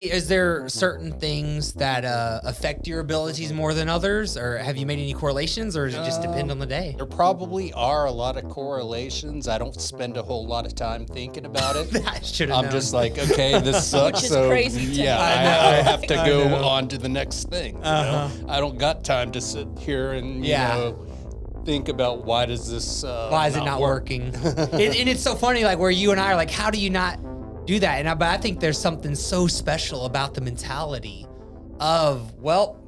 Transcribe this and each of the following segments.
Is there certain things that affect your abilities more than others, or have you made any correlations, or does it just depend on the day? There probably are a lot of correlations. I don't spend a whole lot of time thinking about it. I should have I'm known. just like, okay, this sucks. Which is so crazy to yeah, me. I have to I go know. on to the next thing. You know? I don't got time to sit here and you know, think about why does this Why is it not working? And it's so funny, like where you and I are like, how do you not do that? But I think there's something so special about the mentality of, well,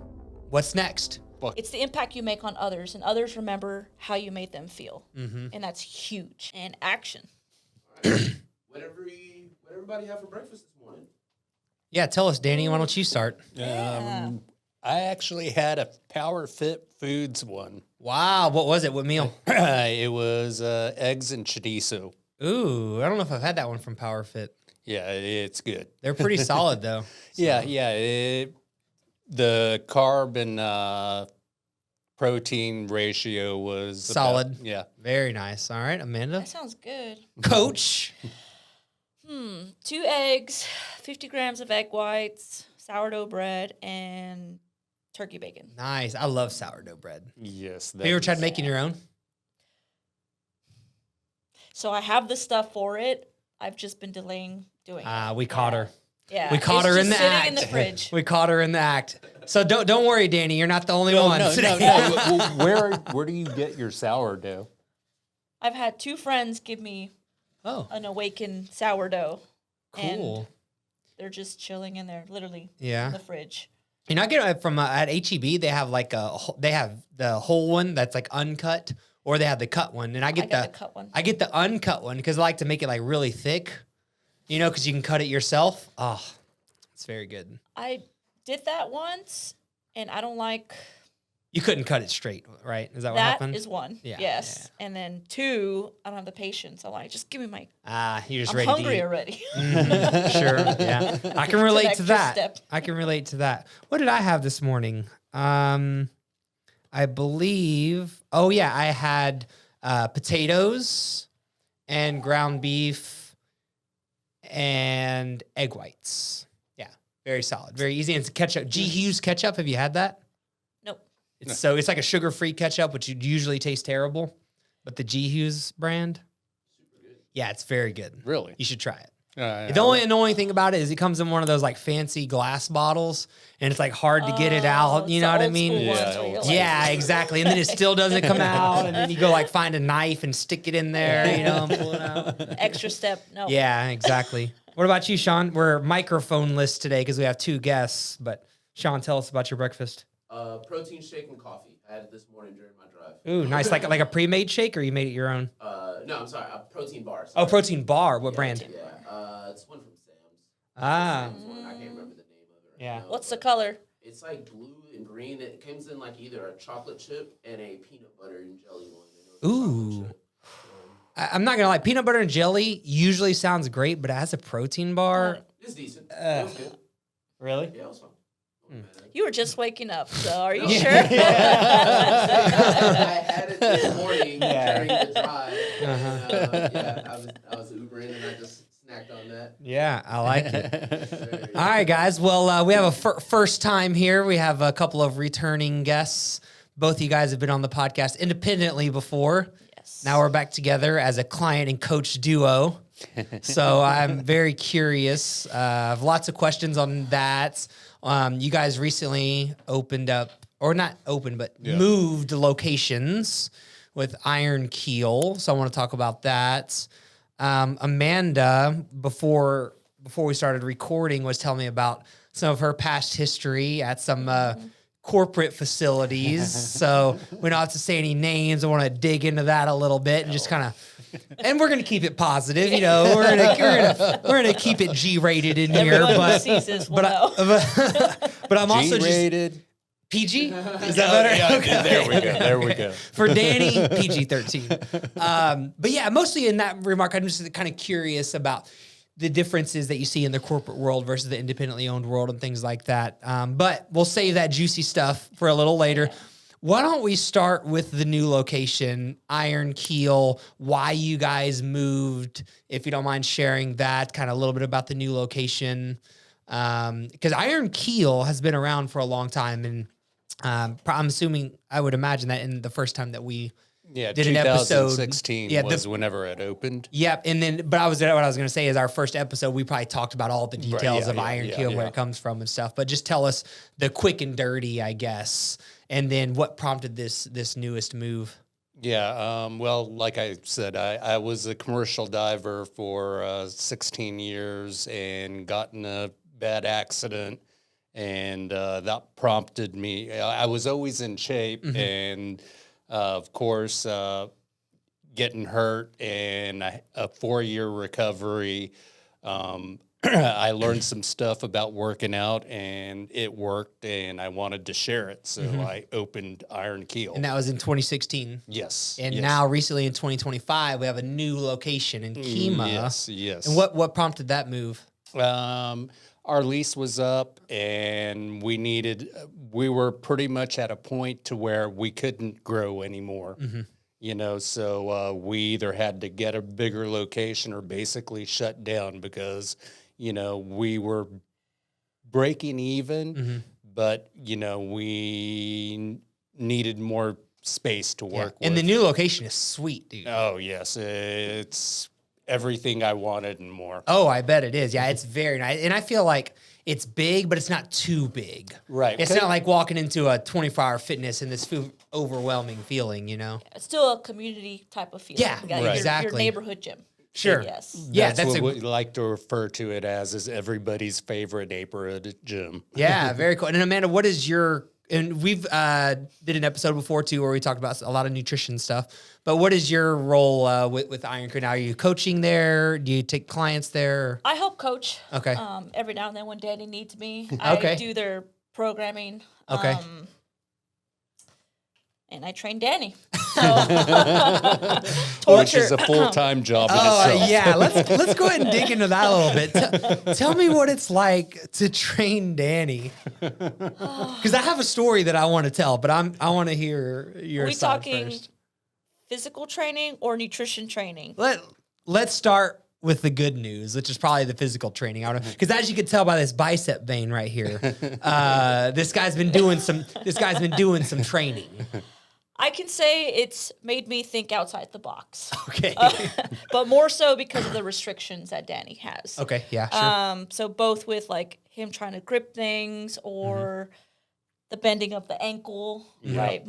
what's next? It's the impact you make on others, and others remember how you made them feel. And that's huge. And action. What everybody have for breakfast this morning? Yeah, tell us, Danny. Why don't you start? I actually had a Power Fit Foods one. Wow, what was it? What meal? It was eggs and chorizo. Ooh, I don't know if I've had that one from Power Fit. Yeah, it's good. They're pretty solid though. Yeah. The carb and protein ratio was Solid. Yeah. Very nice. All right, Amanda. That sounds good. Coach. 2 eggs, 50 grams of egg whites, sourdough bread, and turkey bacon. Nice. I love sourdough bread. Yes. Have you ever tried making your own? So I have the stuff for it. I've just been delaying doing it. We caught her. Yeah. We caught her in the sitting act. in the fridge. We caught her in the act. So don't worry, Danny. You're not the only one. No. Well, where do you get your sourdough? I've had 2 friends give me Oh, an awakened sourdough. And cool. they're just chilling in there, literally Yeah. in the fridge. And I get it from at HEB. They have like they have the whole one that's like uncut, or they have the cut one. And I get got the cut one. I get the uncut one because I like to make it like really thick, you know, because you can cut it yourself. Oh, it's very good. I did that once, and I don't like... You couldn't cut it straight, right? Is that what happened? That is one. Yeah, Yes. And then 2, I don't have the patience. I'm like, just give me my... You're just I'm ready hungry to eat. already. Sure, yeah. I can relate to extra that. step. I can relate to that. What did I have this morning? I believe, I had potatoes and ground beef and egg whites. Yeah, very solid, very easy. And it's ketchup, G. Hughes ketchup. Have you had that? Nope. It's like a sugar-free ketchup, which would usually taste terrible, but the G. Hughes brand, yeah, it's very good. Really? You should try it. Yeah. The only annoying thing about it is it comes in one of those like fancy glass bottles, and it's like hard to get it out. You it's know the what I old mean? school ones Yeah, where you're old like, Yeah, exactly. And then it still doesn't come out, and then you go like find a knife and stick it in there, you know, and pull it out. extra step. No. Yeah, exactly. What about you, Sean? We're microphone-less today because we have 2 guests. But Sean, tell us about your breakfast. Protein shake and coffee. I had it this morning during my drive. Ooh, nice. Like a pre-made shake, or you made it your own? No, I'm sorry. Protein bars. Oh, protein bar. What brand? Yeah. It's one from Sam's. Ah, Sam's one. I can't remember the name of it. Yeah. now, What's the but color? It's like blue and green. It comes in like either a chocolate chip and a peanut butter and jelly one. I know it's a Ooh. chocolate chip. I'm not gonna lie. Peanut butter and jelly usually sounds great, but as a protein bar, It's decent. It was good. really? Yeah, it was fun. You were just waking up, so are you Yeah. sure? I had it this morning during the drive. And, I was Ubering and I just snacked on that. Yeah, I like it. All right, guys. Well, we have a first time here. We have a couple of returning guests. Both of you guys have been on the podcast independently before. Yes. Now we're back together as a client and coach duo. So I'm very curious. I have lots of questions on that. You guys recently opened up, or not opened, but moved locations with IronKeel. So I want to talk about that. Amanda, before we started recording, was telling me about some of her past history at some corporate facilities. So we don't have to say any names. I want to dig into that a little bit and just kind of. And we're gonna keep it positive, you know. We're gonna keep it G-rated in here, Everyone who but sees this will know. but I'm also just G-rated. PG. Is that better? Yeah, Okay. There we go. For Danny, PG-13. But yeah, mostly in that remark, I'm just kind of curious about the differences that you see in the corporate world versus the independently owned world and things like that. But we'll save that juicy stuff for a little later. Why don't we start with the new location, IronKeel, why you guys moved, if you don't mind sharing that, kind of a little bit about the new location, Because IronKeel has been around for a long time, and I'm assuming, I would imagine that in the first time that we did an episode, 2016 was whenever it opened. Yep, and then, but what I was going to say is our first episode, we probably talked about all the details of IronKeel, where it comes from and stuff. But just tell us the quick and dirty, I guess, and then what prompted this newest move. Yeah, well, like I said, I was a commercial diver for 16 years and got in a bad accident, and that prompted me. I was always in shape, and of course, getting hurt and a 4-year recovery. I learned some stuff about working out, and it worked, and I wanted to share it. So I opened IronKeel. And that was in 2016. Yes. And now recently in 2025, we have a new location in Kemah. Yes. And what prompted that move? Our lease was up, and we were pretty much at a point to where we couldn't grow anymore. You know, so we either had to get a bigger location or basically shut down because, you know, we were breaking even, but, you know, we needed more space to work with. And the new location is sweet, dude. Oh, yes. It's everything I wanted and more. Oh, I bet it is. Yeah, it's very nice. And I feel like it's big, but it's not too big. Right. It's not like walking into a 24-hour fitness and this overwhelming feeling, you know? It's still a community type of feeling. Yeah, right. Exactly. Your neighborhood gym. Sure. Yes. Yeah, that's what we like to refer to it as, is everybody's favorite neighborhood gym. Yeah, very cool. And Amanda, what is your... And we've did an episode before, too, where we talked about a lot of nutrition stuff. But what is your role with IronKeel now? Are you coaching there? Do you take clients there? I help coach. Okay. Every now and then when Danny needs me. Okay. I do their programming. Okay. And I train Danny. So, Which is a full-time job in itself. Yeah. Let's go ahead and dig into that a little bit. Tell me what it's like to train Danny. Because I have a story that I want to tell, but I want to hear your side talking first. Physical training or nutrition training? Let's start with the good news, which is probably the physical training. Because as you can tell by this bicep vein right here, this guy's been doing some training. I can say it's made me think outside the box. Okay. But more so because of the restrictions that Danny has. Okay, yeah, sure. So both with like him trying to grip things or the bending of the ankle, right?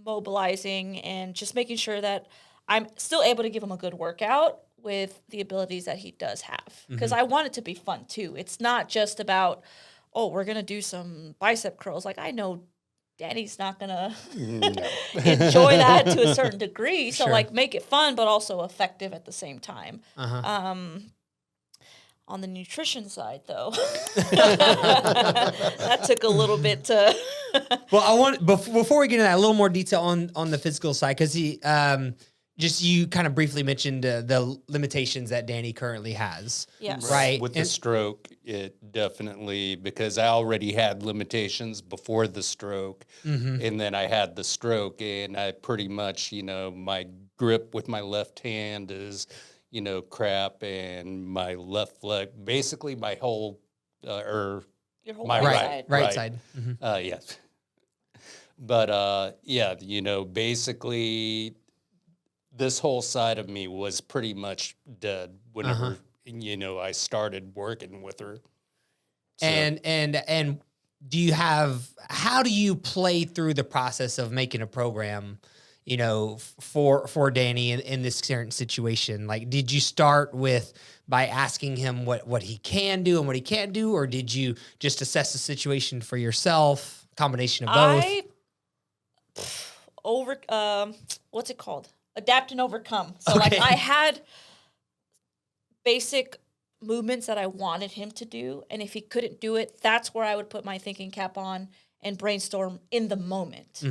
Mobilizing and just making sure that I'm still able to give him a good workout with the abilities that he does have. Because I want it to be fun too. It's not just about, we're going to do some bicep curls. Like I know Danny's not going to enjoy that to a certain degree. So like make it fun, but also effective at the same time. On the nutrition side, though, that took a little bit to. Well, I want before we get into that, a little more detail on the physical side, because he just you kind of briefly mentioned the limitations that Danny currently has. Yes. Right. With the stroke, it definitely, because I already had limitations before the stroke, and then I had the stroke, and I pretty much, my grip with my left hand is, crap, and my left leg, basically my whole, Your whole my right side. Yes. But, basically this whole side of me was pretty much dead whenever, I started working with her. So. And how do you play through the process of making a program, for Danny in this current situation? Like, did you start by asking him what he can do and what he can't do, or did you just assess the situation for yourself? Combination of both. What's it called? Adapt and overcome. So like I had basic movements that I wanted him to do, and if he couldn't do it, that's where I would put my thinking cap on and brainstorm in the moment.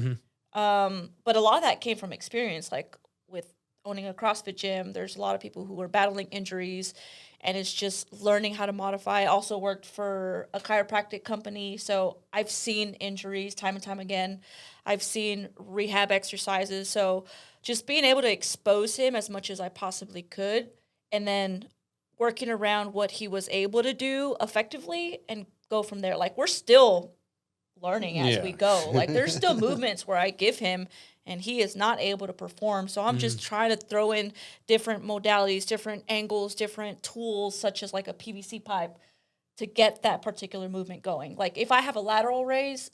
But a lot of that came from experience, like with owning a CrossFit gym. There's a lot of people who are battling injuries, and it's just learning how to modify. I also worked for a chiropractic company, so I've seen injuries time and time again. I've seen rehab exercises, so just being able to expose him as much as I possibly could, and then working around what he was able to do effectively and go from there. Like, we're still learning as Yeah. we go. Like, there's still movements where I give him and he is not able to perform. So I'm just trying to throw in different modalities, different angles, different tools, such as like a PVC pipe, to get that particular movement going. Like, if I have a lateral raise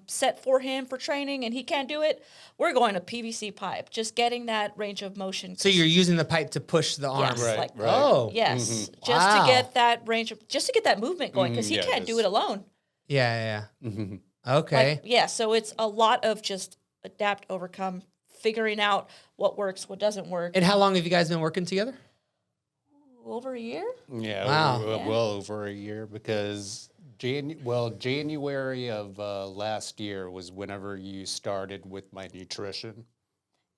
set for him for training and he can't do it, we're going to PVC pipe, just getting that range of motion. So you're using the pipe to push the arm. Yes, Right, like, right. Oh. yes, just Wow. to get that range of, just to get that movement going, because he Yeah, can't do it's- it alone. Yeah. Mhm. Okay. Like, yeah, so it's a lot of just adapt, overcome, figuring out what works, what doesn't work. And how long have you guys been working together? Over a year? Yeah, Wow. well over a year, because January of last year was whenever you started with my nutrition.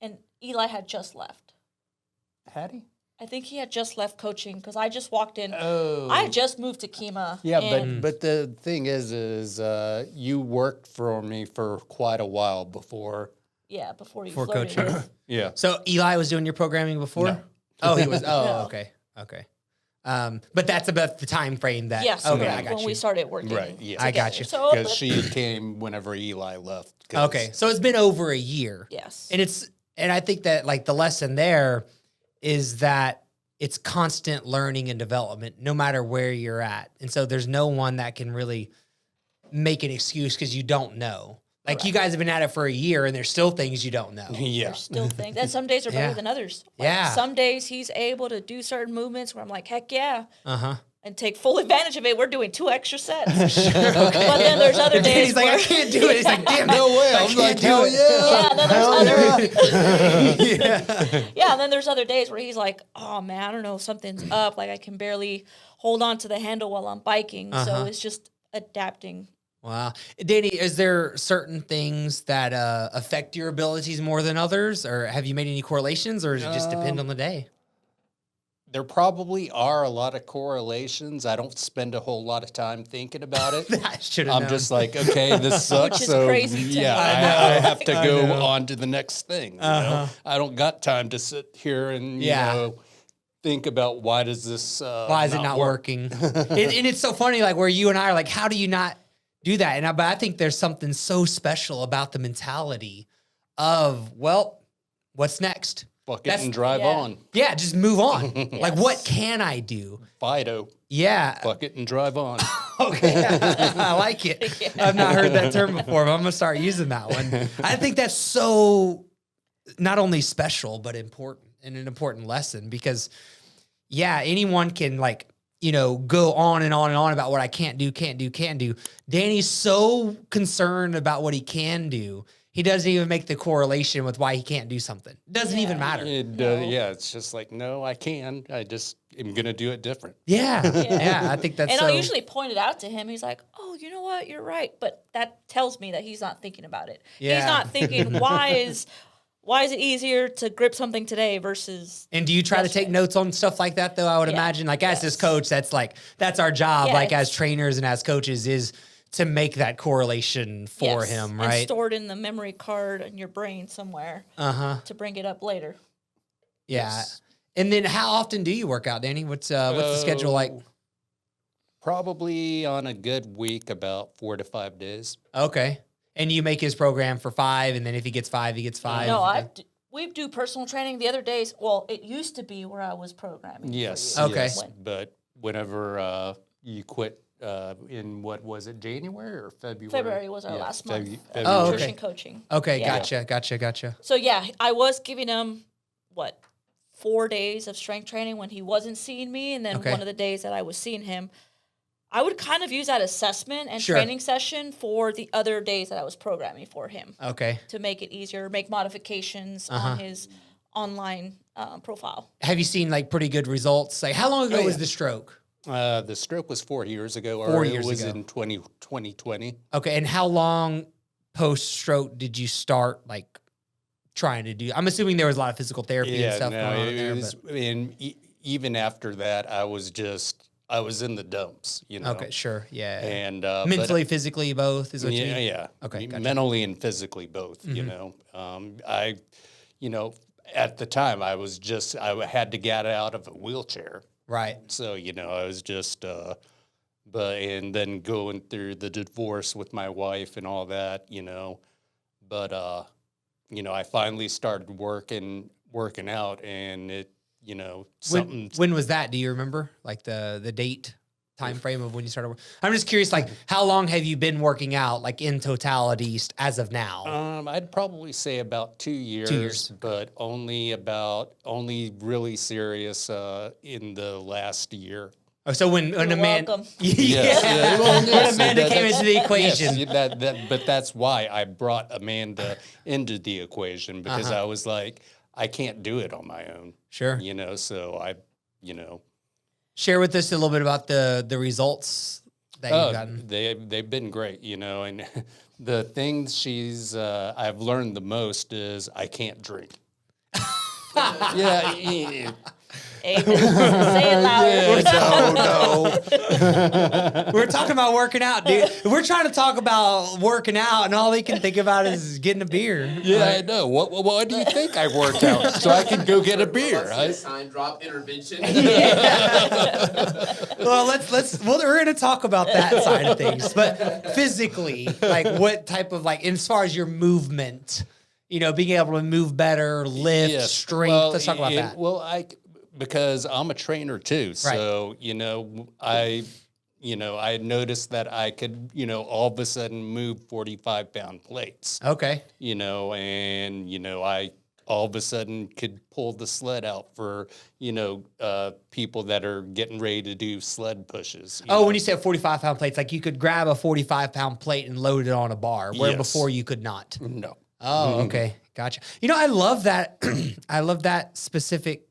And Eli had just left. Had he? I think he had just left coaching because I just walked in. Oh, I had just moved to Kima. yeah, and but the thing is you worked for me for quite a while before. yeah, before you For floated. coaching. Yeah. So Eli was doing your programming before? No. Oh, he was. Oh, No. okay. But that's about the time frame that. Yes, Okay, correct, I got when you. we started working. Right, yeah. I got together. you. So, Because but- she came whenever Eli left. 'cause- Okay, so it's been over a year. yes. And I think that like the lesson there is that it's constant learning and development, no matter where you're at. And so there's no one that can really make an excuse because you don't know. Like you guys have been at it for a year, and there's still things you don't know. Yeah. There's still things. And some days are better Yeah. than others. Like, Yeah. Some days he's able to do certain movements where I'm like, heck yeah. Uh-huh. And take full advantage of it. We're doing 2 extra sets. But then there's other days He's like, where... I can't do it. He's like, damn it. No way. I I'm can't like, do hell it. yeah. Yeah, and then there's other... Yeah. Yeah, and then there's other days where he's like, oh, man, I don't know, something's up. Like, I can barely hold on to the handle while I'm biking. So it's just adapting. Wow. Danny, is there certain things that affect your abilities more than others? Or have you made any correlations, or does it just depend on the day? There probably are a lot of correlations. I don't spend a whole lot of time thinking about it. I should have I'm known. just like, okay, this sucks. is so crazy to yeah, me. I have to I go know. on to the next thing. You Uh-huh. know? I don't got time to sit here and Yeah. you know, think about why does this why is it not working? And it's so funny, like where you and I are like, how do you not do that? But I think there's something so special about the mentality of, well, what's next? Fuck it That's- and drive yeah. on. Yeah, just move on. Like, Yes. what can I do? Fido. Yeah. Fuck it and drive on. Okay. I like it. I've not heard that term before, but I'm going to start using that one. I think that's so not only special, but important, and an important lesson, because, yeah, anyone can, like, you know, go on and on and on about what I can't do. Danny's so concerned about what he can do. He doesn't even make the correlation with why he can't do something. Doesn't even matter. Yeah, it's just like, no, I can. I just am going to do it different. Yeah. Yeah. I think that's And so. I'll usually point it out to him. He's like, oh, you know what? You're right. But that tells me that he's not thinking about it. Yeah. He's not thinking, why is it easier to grip something today versus... And do you try to take yesterday. notes on stuff like that, though? I would Yeah. imagine, like, as this Yes. coach, that's our job, Yeah, like, as it's- trainers and as coaches, is to make that correlation for Yes, him, and right? stored in the memory card in your brain somewhere Uh-huh. to bring it up later. Yeah. Yes. And then how often do you work out, Danny? What's the schedule like? Probably on a good week, about 4 to 5 days. Okay. And you make his program for 5, and then if he gets 5, he gets 5. No, we do personal training the other days. Well, it used to be where I was programming. for Yes. you. Okay. Yes, but whenever you quit in, what was it, January or February? February was our Yeah, last month. February. Oh, okay. Nutrition coaching. Okay, Yeah. gotcha. So yeah, I was giving him 4 days of strength training when he wasn't seeing me, and then Okay. one of the days that I was seeing him, I would kind of use that assessment and Sure. training session for the other days that I was programming for him Okay. to make it easier, make modifications Uh-huh. on his online profile. Have you seen, like, pretty good results? Like, how long ago Oh, was yeah. the stroke? The stroke was 4 years ago. 4 or years it was ago. in 2020. Okay, and how long post-stroke did you start, like, trying to do? I'm assuming there was a lot of physical therapy and stuff going on in there. And even after that, I was in the dumps, you know. Okay, sure, yeah. And Mentally, physically, both is what you mean? yeah. Okay, gotcha. Mentally and physically both. You know, at the time I had to get out of a wheelchair. Right. So, I was just and then going through the divorce with my wife and all that, but, I finally started working out, and it, something. When was that? Do you remember? Like the date, time frame of when you started? I'm just curious, like, how long have you been working out, like, in totality as of now? I'd probably say about 2 years. 2 years. But only really serious in the last year. Oh, so when Amanda, welcome. Yes. Yeah, well, when yes, Amanda came into the equation, Yes, but that's why I brought Amanda into the equation, because I was like, I can't do it on my own. Sure. So I, Share with us a little bit about the results that you've gotten. they've been great, and the things I've learned the most is I can't drink. Yeah. Amen. Say it louder. No. We're talking about working out, dude. We're trying to talk about working out, and all they can think about is getting a beer. Yeah, I know. Why do you think I work out? So I can go get a beer. Sign drop intervention. Well, we're going to talk about that side of things, but physically, like, what type of, like, as far as your movement, being able to move better, lift, Yes. strength. Well, Let's talk about that. Well, because I'm a trainer too, so I noticed that I could all of a sudden move 45-pound plates. Okay. And I all of a sudden could pull the sled out for people that are getting ready to do sled pushes. When you said 45-pound plates, like, you could grab a 45-pound plate and load it on a bar, where Yes. before you could not. No. Oh, okay. Gotcha. I love that. I love that specific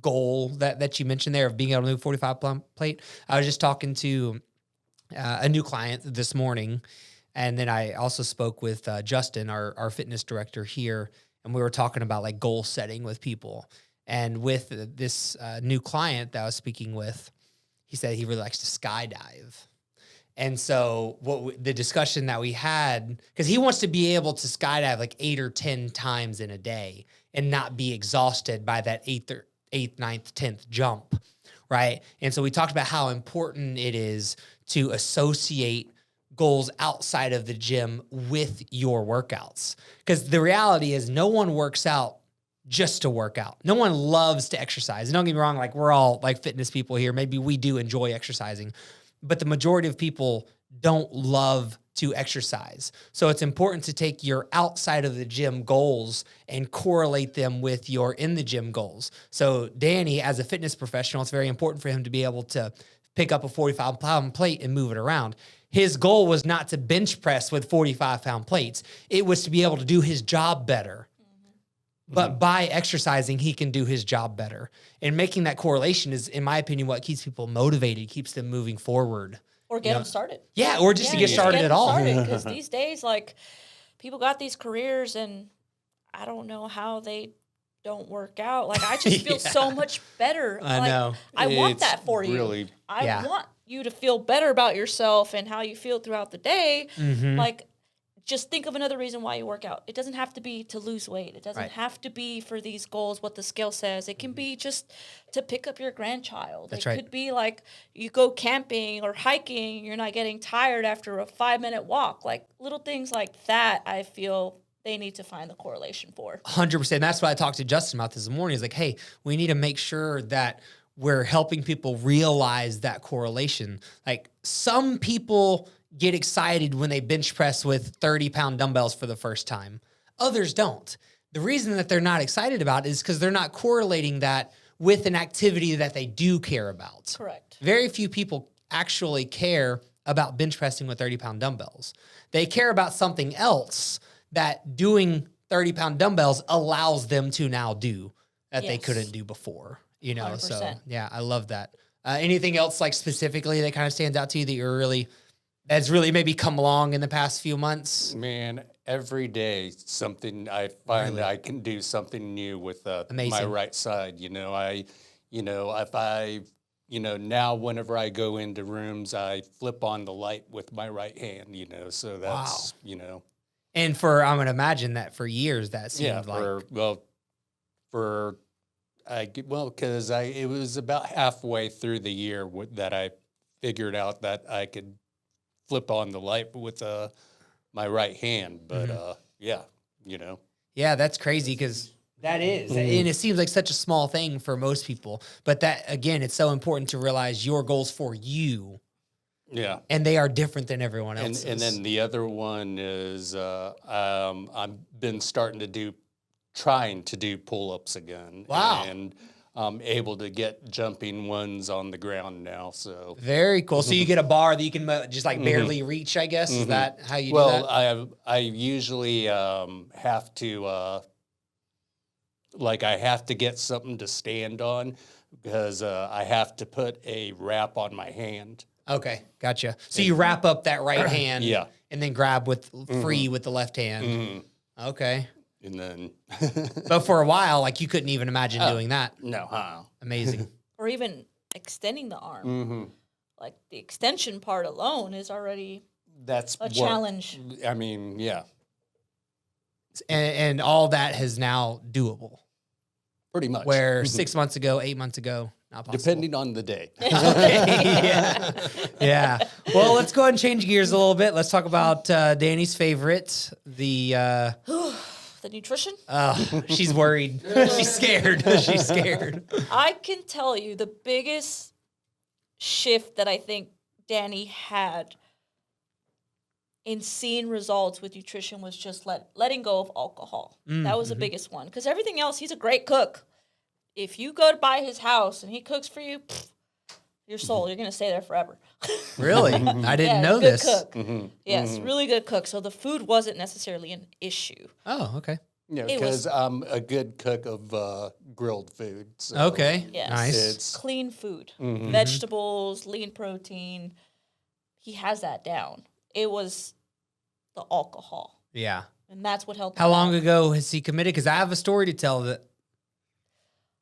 goal that you mentioned there of being able to move 45-pound plate. I was just talking to a new client this morning, and then I also spoke with Justin, our fitness director here, and we were talking about, like, goal setting with people. And with this new client that I was speaking with, he said he really likes to skydive. And so the discussion that we had, because he wants to be able to skydive like 8 or 10 times in a day and not be exhausted by that eighth, 9th, 10th jump, right? And so we talked about how important it is to associate goals outside of the gym with your workouts. Because the reality is no one works out just to work out. No one loves to exercise. And don't get me wrong, like, we're all like fitness people here. Maybe we do enjoy exercising, but the majority of people don't love to exercise. So it's important to take your outside of the gym goals and correlate them with your in the gym goals. So Danny, as a fitness professional, it's very important for him to be able to pick up a 45-pound plate and move it around. His goal was not to bench press with 45-pound plates. It was to be able to do his job better. But by exercising, he can do his job better. And making that correlation is, in my opinion, what keeps people motivated, keeps them moving forward. Or get them started. Yeah, or just to get started at all. Because these days, like, people got these careers, and I don't know how they don't work out. Like, I just feel so much better. I know. I want that for you. Really, I want you to feel better about yourself and how you feel throughout the day. Like, just think of another reason why you work out. It doesn't have to be to lose weight. It doesn't have to be for these goals, what the scale says. It can be just to pick up your grandchild. That's it could be like you go camping or hiking, you're not getting tired after a 5-minute walk. Like, little things like that, I feel they need to find the correlation for. 100%. That's what I talked to Justin about this morning. Is like, hey, we need to make sure that we're helping people realize that correlation. Like, some people get excited when they bench press with 30-pound dumbbells for the first time. Others don't. The reason that they're not excited about it is because they're not correlating that with an activity that they do care about. Correct. Very few people actually care about bench pressing with 30-pound dumbbells. They care about something else that doing 30-pound dumbbells allows them to now do that they couldn't do before. 100%. So yeah, I love that. Anything else, like, specifically that kind of stands out to you that you're that's really maybe come along in the past few months? man, every day something I find I can do something new with my right side. If I now whenever I go into rooms, I flip on the light with my right hand. So that's And I'm going to imagine that for years that seemed because it was about halfway through the year that I figured out that I could flip on the light with my right hand. But yeah, you know. Yeah, that's crazy because that is. And it seems like such a small thing for most people. But that, again, it's so important to realize your goals for you. Yeah. And they are different than everyone else's. And then the other one is I've been trying to do pull-ups again. Wow. And I'm able to get jumping ones on the ground now. So very cool. So you get a bar that you can just like barely reach, I guess. Is that how you do that? Well, I usually have to, I have to get something to stand on because I have to put a wrap on my hand. Okay, gotcha. So you wrap up that right hand, Yeah. and then grab with free with the left hand. Okay, And then but for a while, like you couldn't even imagine doing that. no, Amazing. Or even extending the arm. Like the extension part alone is already that's a challenge. I mean, yeah, And all that is now doable. pretty much. Where 6 months ago, 8 months ago, not possible. Depending on the day. yeah. Yeah. Well, let's go ahead and change gears a little bit. Let's talk about Danny's favorite, the The nutrition? she's worried. She's scared. She's scared. I can tell you the biggest shift that I think Danny had in seeing results with nutrition was just letting go of alcohol. That was the biggest one. Because everything else, he's a great cook. If you go to buy his house and he cooks for you, your soul, you're going to stay there forever. Really? I didn't know good this. Cook. Yes, really good cook. So the food wasn't necessarily an issue. Oh, okay. Yeah, It was- because I'm a good cook of grilled food. So Okay. Yes. Nice. It's Clean food, vegetables, lean protein. He has that down. It was the alcohol, Yeah. and that's what helped. How him long out. ago has he committed? Because I have a story to tell that.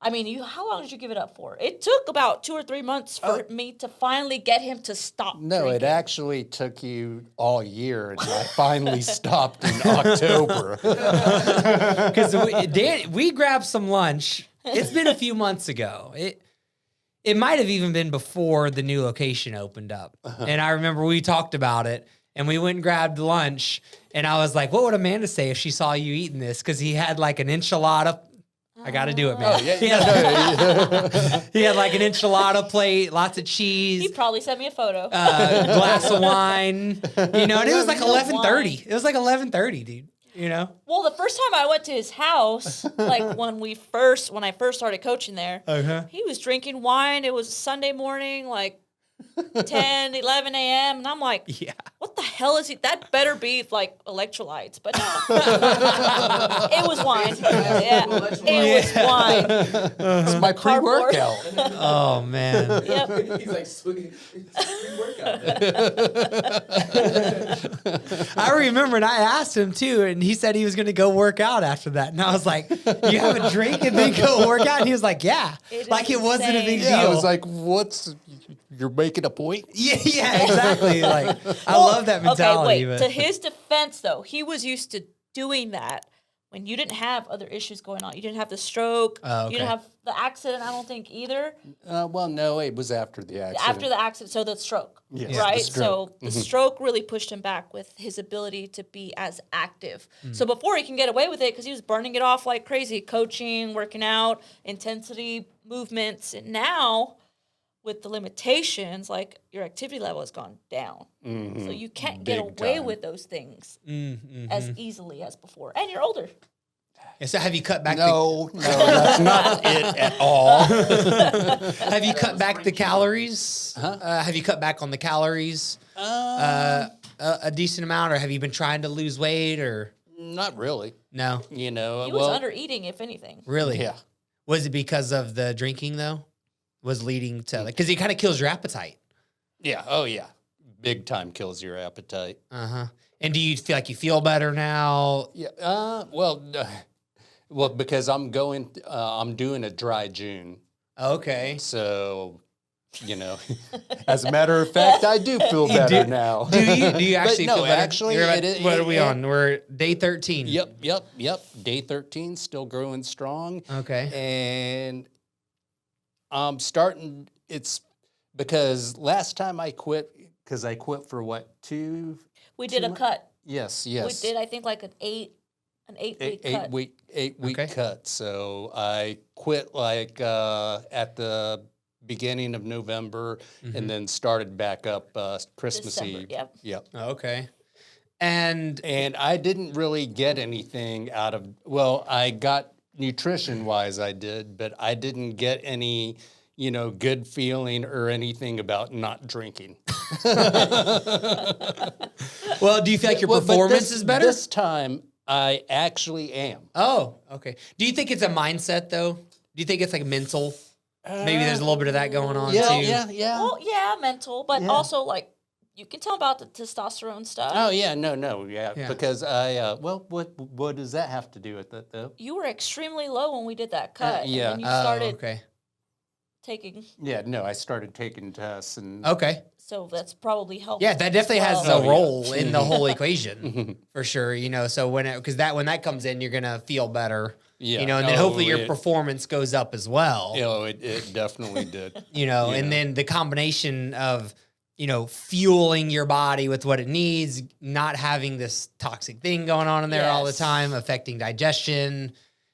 I mean, how long did you give it up for? It took about 2 or 3 months for me to finally get him to stop. No, drinking. it actually took you all year, and I finally stopped in October. Because we grabbed some lunch. It's been a few months ago. It might have even been before the new location opened up. And I remember we talked about it, and we went and grabbed lunch. And I was like, what would Amanda say if she saw you eating this? Because he had like an enchilada. I got to do it, man. He had like an enchilada plate, lots of cheese. He probably sent me a photo. Glass of wine, and it was like Real 11:30. It was like 11:30, dude. Well, the first time I went to his house, like when I first started coaching there, he was drinking wine. It was Sunday morning, like 10, 11 a.m. And I'm like, what the hell is he? That better be like electrolytes. But no, it was wine. Yeah, it was wine. It's my Cardboard. pre-workout. Oh man. Yep. He's like swigging pre-workout. I remember, and I asked him too, and he said he was going to go work out after that. And I was like, "You have a drink and then go work out?" And he was like, "Yeah, It like is it wasn't a big insane. deal." I was like, you're making a point? yeah, exactly. Like I love that mentality. Okay, wait. But To his defense, though, he was used to doing that when you didn't have other issues going on. You didn't have the stroke. Oh, You didn't okay. have the accident, I don't think, either. Well, no, it was after the accident. After the accident, so the stroke, Yes, right? the stroke. So the stroke really pushed him back with his ability to be as active. So before he can get away with it because he was burning it off like crazy, coaching, working out, intensity, movements. And now with the limitations, like your activity level has gone down. So you can't get Big away time. with those things as easily as before. And you're older. Yeah, so have you cut back? No, that's not it at all. Have you cut back the calories? Have you cut back on the calories? A decent amount, or have you been trying to lose weight, or Not really. no? He was under eating, if anything. Really? Yeah. Was it because of the drinking though? Was leading to because it kind of kills your appetite. Yeah. Oh, yeah. Big time kills your appetite. And do you feel like you feel better now? Yeah. Well, because I'm doing a dry June. Okay. So, as a matter of fact, I do feel better now. Do you actually no, feel better? actually, You're it is- what are we it- on? We're day 13. Yep. Day 13, still growing strong. Okay. And I'm starting, because last time I quit, because I quit for what, We did a cut. Yes. We did, I think, like an 8-week cut. Eight week Okay. cut. So I quit like at the beginning of November, and then started back up Christmas December, Eve. yep. Okay. And I didn't really get anything out of, well, I got nutrition wise, I did, but I didn't get any, good feeling or anything about not drinking. well, do you feel like your Well, but performance is better? This time, I actually am. Oh, okay. Do you think it's a mindset though? Do you think it's like mental? Maybe there's a little bit of that going on too. Yeah. Well, yeah, mental, but also like you can tell about the testosterone stuff. Oh yeah, no, Yeah. because I what does that have to do with it though? You were extremely low when we did that cut. yeah. And then you started Okay. taking, Yeah, no, I started taking tests and Okay. so that's probably helped. Yeah, that definitely has well. a role in the whole equation for sure. So when that comes in, you're gonna feel better. Yeah. And then hopefully your performance goes up as well. it definitely did. And then the combination of fueling your body with what it needs, not having this toxic thing going on in there all the Yes. time, affecting digestion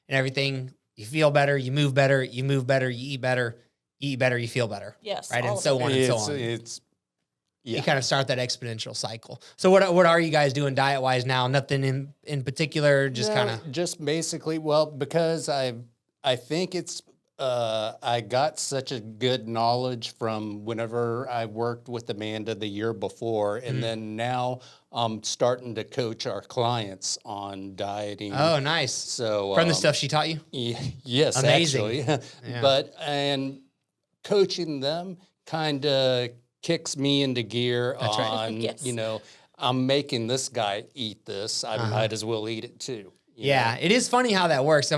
and everything. You feel better, you move better, you eat better, you feel better. Yes, Right. all And of so it. on and so It's on. yeah. You kind of start that exponential cycle. So what are you guys doing diet wise now? Nothing in particular, just kind of. just basically, well, because I think it's I got such a good knowledge from whenever I worked with Amanda the year before, and then now I'm starting to coach our clients on dieting. Oh, nice. So From the stuff she taught you. Yes, Amazing. actually. And coaching them kind of kicks me into gear That's right. on, Yes. I'm making this guy eat this. I might as well eat it too. you Yeah, know? it is funny how that works. You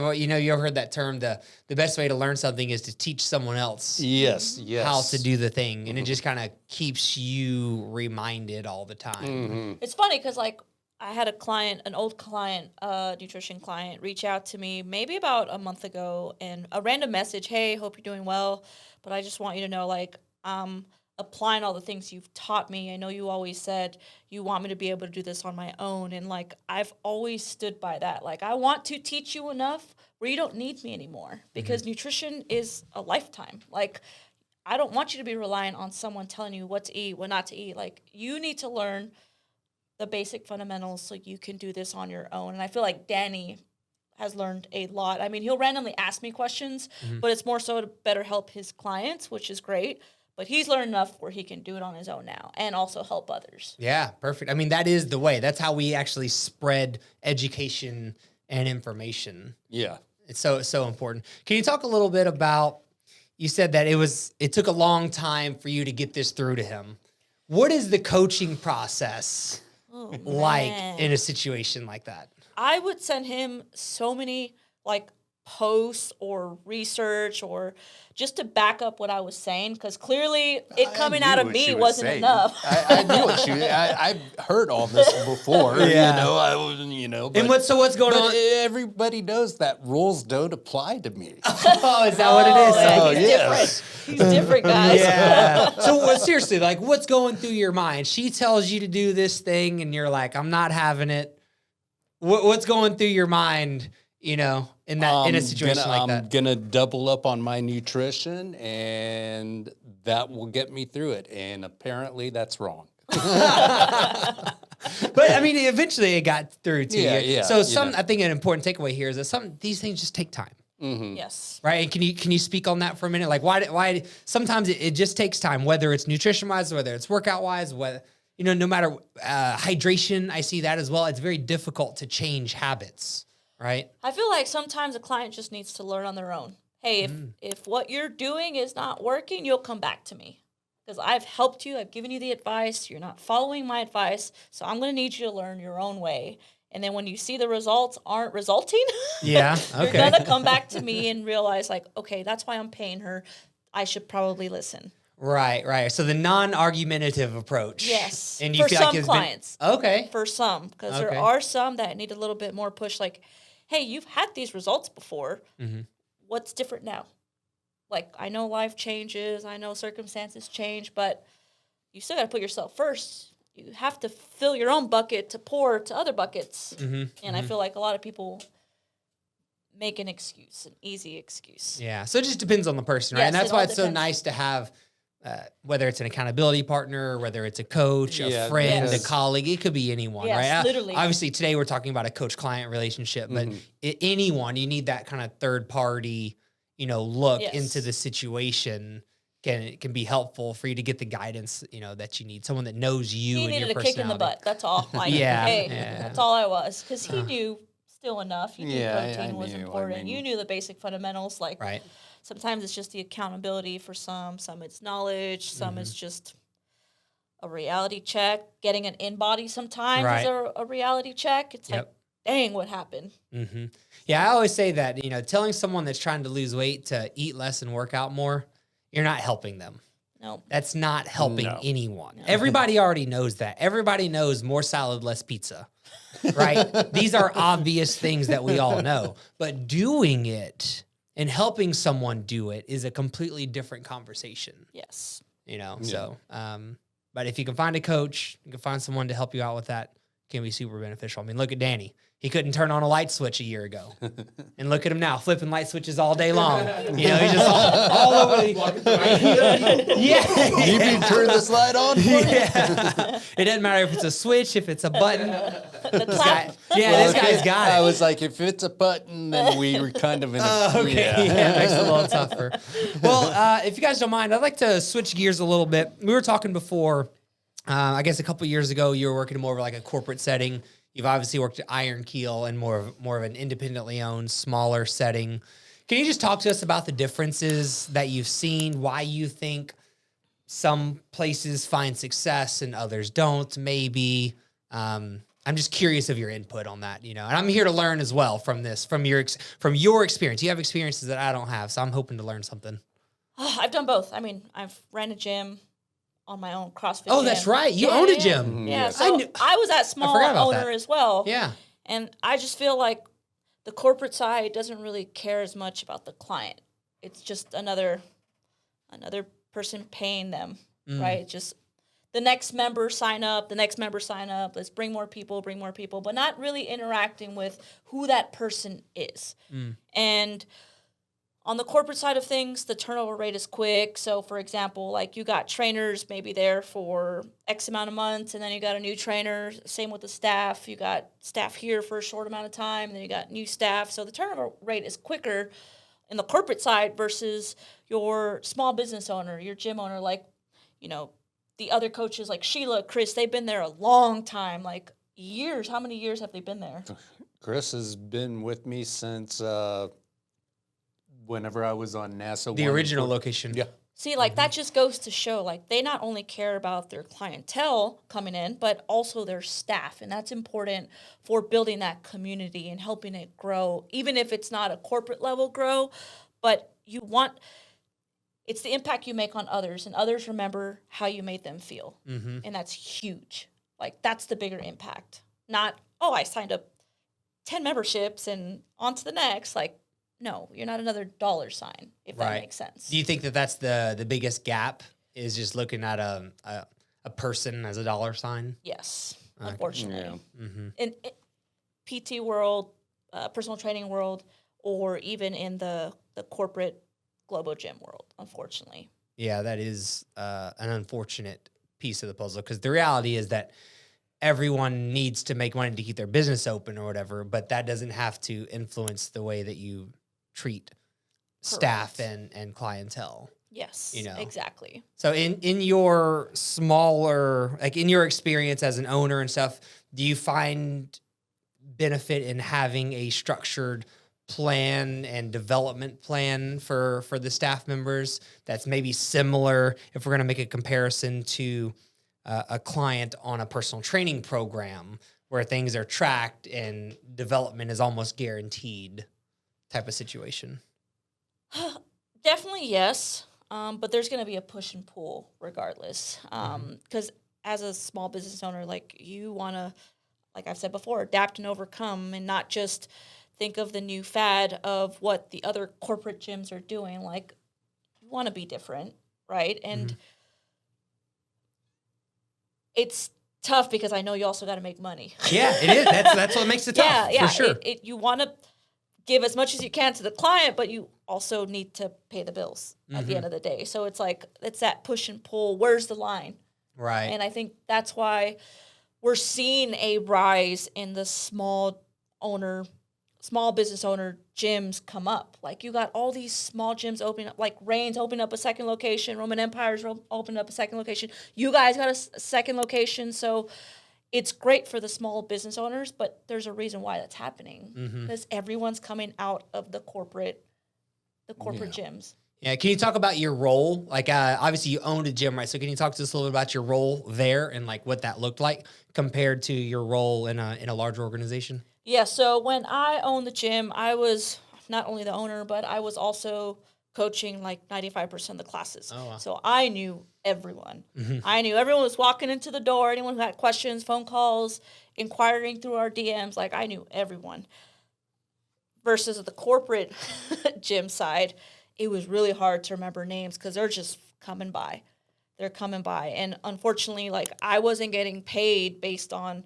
ever heard that term? The best way to learn something is to teach someone else Yes. how to do the thing, and it just kind of keeps you reminded all the time. Mm-hmm. It's funny because like I had a client, an old client, nutrition client, reach out to me maybe about a month ago, and a random message, "Hey, hope you're doing well, but I just want you to know, like, I'm applying all the things you've taught me. I know you always said you want me to be able to do this on my own, and like I've always stood by that. Like I want to teach you enough where you don't need me anymore because nutrition is a lifetime. Like I don't want you to be reliant on someone telling you what to eat, what not to eat. Like you need to learn the basic fundamentals so you can do this on your own." And I feel like Danny has learned a lot. I mean, he'll randomly ask me questions, but it's more so to better help his clients, which is great. But he's learned enough where he can do it on his own now and also help others. Yeah, perfect. I mean, that is the way. That's how we actually spread education and information. Yeah. It's so important. Can you talk a little bit about? You said that it took a long time for you to get this through to him. What is the coaching process like in a situation like that? I would send him so many like posts or research or just to back up what I was saying, because clearly it coming out of me wasn't enough. I knew what I've heard all this before. Yeah. But, What's going but on? everybody knows that rules don't apply to me. Oh, is that what it is? Yeah, he's yes. different. He's different, guys. Yeah. So seriously, like, what's going through your mind? She tells you to do this thing, and you're like, "I'm not having it." What's going through your mind? In a situation like that. I'm gonna double up on my nutrition, and that will get me through it. And apparently, that's wrong. But I mean, eventually it got through to Yeah, you. yeah, So you know. I think an important takeaway here is that these things just take time. Yes. Right? And can you speak on that for a minute? Like why sometimes it just takes time, whether it's nutrition wise, whether it's workout wise, whether no matter hydration, I see that as well. It's very difficult to change habits, right? I feel like sometimes a client just needs to learn on their own. Hey, if what you're doing is not working, you'll come back to me. Because I've helped you, I've given you the advice, you're not following my advice, so I'm going to need you to learn your own way. And then when you see the results aren't resulting, Yeah. you're Okay. going to come back to me and realize, like, okay, that's why I'm paying her. I should probably listen. Right. So the non-argumentative approach. Yes. And you For feel some like it's clients. okay. For some, because Okay. there are some that need a little bit more push, like, hey, you've had these results before. What's different now? Like, I know life changes, I know circumstances change, but you still got to put yourself first. You have to fill your own bucket to pour to other buckets. And I feel like a lot of people make an excuse, an easy excuse. Yeah. So it just depends on the person, right? Yes, And that's it why all it's so depends. nice to have, whether it's an accountability partner, whether it's a coach, a Yeah, friend, Yes. a colleague, it could be anyone, Yes, right? literally. Obviously, today we're talking about a coach-client relationship, but anyone, you need that kind of third party, look Yes. into the situation. Can be helpful for you to get the guidance, that you need. Someone that knows you He and your needed a personality. kick in the butt. That's all. Like, Yeah, hey, yeah. that's all I was. Because he knew still enough. You knew Yeah, I protein was knew. I important. mean- You knew the basic fundamentals. Like, Right. sometimes it's just the accountability for some it's knowledge, some it's just a reality check. Getting an in-body sometimes Right. is a reality check. It's like, Yep. dang, what happened? Mm-hmm. Yeah, I always say that, telling someone that's trying to lose weight to eat less and work out more, you're not helping them. No. That's not helping No. anyone. Everybody already knows that. Everybody knows more salad, less pizza, right? These are obvious things that we all know. But doing it and helping someone do it is a completely different conversation, Yes. So, but if you can find a coach, you can find someone to help you out with that, it can be super beneficial. I mean, look at Danny. He couldn't turn on a light switch a year ago. And look at him now, flipping light switches all day long. He's just all over the... Yeah. You can turn this light on for me? Yeah. It doesn't matter if it's a switch, if it's a button. The clap. This guy's got it. I was like, if it's a button, then we were kind of in a... Okay, yeah, it makes it a little tougher. Well, if you guys don't mind, I'd like to switch gears a little bit. We were talking before, I guess a couple years ago, you were working more of like a corporate setting. You've obviously worked at IronKeel and more of an independently owned, smaller setting. Can you just talk to us about the differences that you've seen, why you think some places find success and others don't, maybe? I'm just curious of your input on that, and I'm here to learn as well from this, from your experience. You have experiences that I don't have, so I'm hoping to learn something. I've done both. I mean, I've ran a gym on my own, CrossFit Oh, gym. that's right. You own a gym. Yeah, Yes. so I knew- I was that small forgot about owner that. as well. Yeah. And I just feel like the corporate side doesn't really care as much about the client. It's just another person paying them, right? Just the next member sign up, the next member sign up. Let's bring more people, but not really interacting with who that person is. And on the corporate side of things, the turnover rate is quick. So, for example, like you got trainers maybe there for X amount of months, and then you got a new trainer. Same with the staff. You got staff here for a short amount of time, and then you got new staff. So the turnover rate is quicker in the corporate side versus your small business owner, your gym owner, like, the other coaches like Sheila, Chris, they've been there a long time, like years. How many years have they been there? Chris has been with me since whenever I was on NASA. The 1. original location. Yeah. See, like that just goes to show, like they not only care about their clientele coming in, but also their staff, and that's important for building that community and helping it grow, even if it's not a corporate level grow, but it's the impact you make on others, and others remember how you made them feel, and that's huge. Like that's the bigger impact. Not, oh, I signed up 10 memberships and on to the next. Like, no, you're not another dollar sign, if that makes sense. Do you think that that's the biggest gap is just looking at a person as a dollar sign? Yes, unfortunately. Yeah. In PT world, personal training world, or even in the corporate Globo Gym world, unfortunately. Yeah, that is an unfortunate piece of the puzzle, because the reality is that everyone needs to make money to keep their business open or whatever, but that doesn't have to influence the way that you treat staff and clientele. Yes, You know. exactly. So in your smaller, like in your experience as an owner and stuff, do you find benefit in having a structured plan and development plan for the staff members that's maybe similar, if we're going to make a comparison to a client on a personal training program where things are tracked and development is almost guaranteed type of situation? Definitely yes, but there's going to be a push and pull regardless. Because as a small business owner, like you want to, like I've said before, adapt and overcome, and not just think of the new fad of what the other corporate gyms are doing. Like want to be different, right? And it's tough because I know you also got to make money. Yeah, it is. That's what makes it tough. Yeah, for sure. You want to give as much as you can to the client, but you also need to pay the bills at the end of the day. So it's like, it's that push and pull. Where's the line? Right. And I think that's why we're seeing a rise in the small business owner gyms come up. Like, you got all these small gyms opening up, like Reigns opened up a second location, Roman Empire's opened up a second location. You guys got a second location. So it's great for the small business owners, but there's a reason why that's happening, because everyone's coming out of the corporate gyms. Yeah. Can you talk about your role? Like, obviously you owned a gym, right? So can you talk to us a little bit about your role there and like what that looked like compared to your role in a larger organization? Yeah. So when I owned the gym, I was not only the owner, but I was also coaching like 95% of the classes. Oh, wow. So I knew everyone. I knew everyone was walking into the door, anyone who had questions, phone calls, inquiring through our DMs. Like, I knew everyone. Versus the corporate gym side, it was really hard to remember names because they're just coming by. They're coming by. And unfortunately, like, I wasn't getting paid based on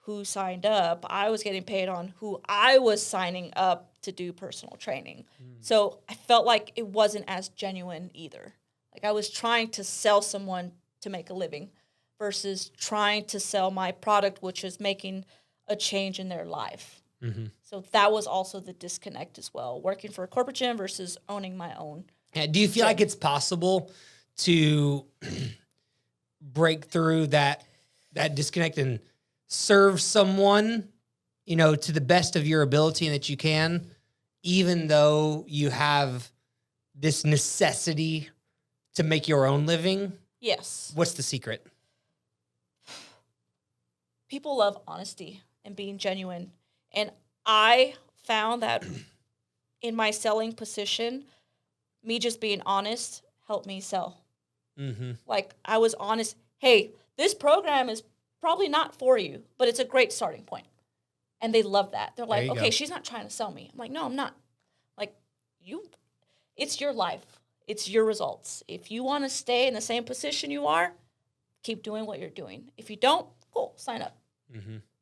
who signed up. I was getting paid on who I was signing up to do personal training. So I felt like it wasn't as genuine either. Like, I was trying to sell someone to make a living versus trying to sell my product, which is making a change in their life. So that was also the disconnect as well, working for a corporate gym versus owning my own. Yeah, do you feel like it's possible to break through that disconnect and serve someone, to the best of your ability and that you can, even though you have this necessity to make your own living? Yes. What's the secret? People love honesty and being genuine. And I found that in my selling position, me just being honest helped me sell. Like, I was honest. Hey, this program is probably not for you, but it's a great starting point. And they love that. They're like, okay, she's not trying to sell me. I'm like, no, I'm not. Like, it's your life. It's your results. If you want to stay in the same position you are, keep doing what you're doing. If you don't, cool, sign up.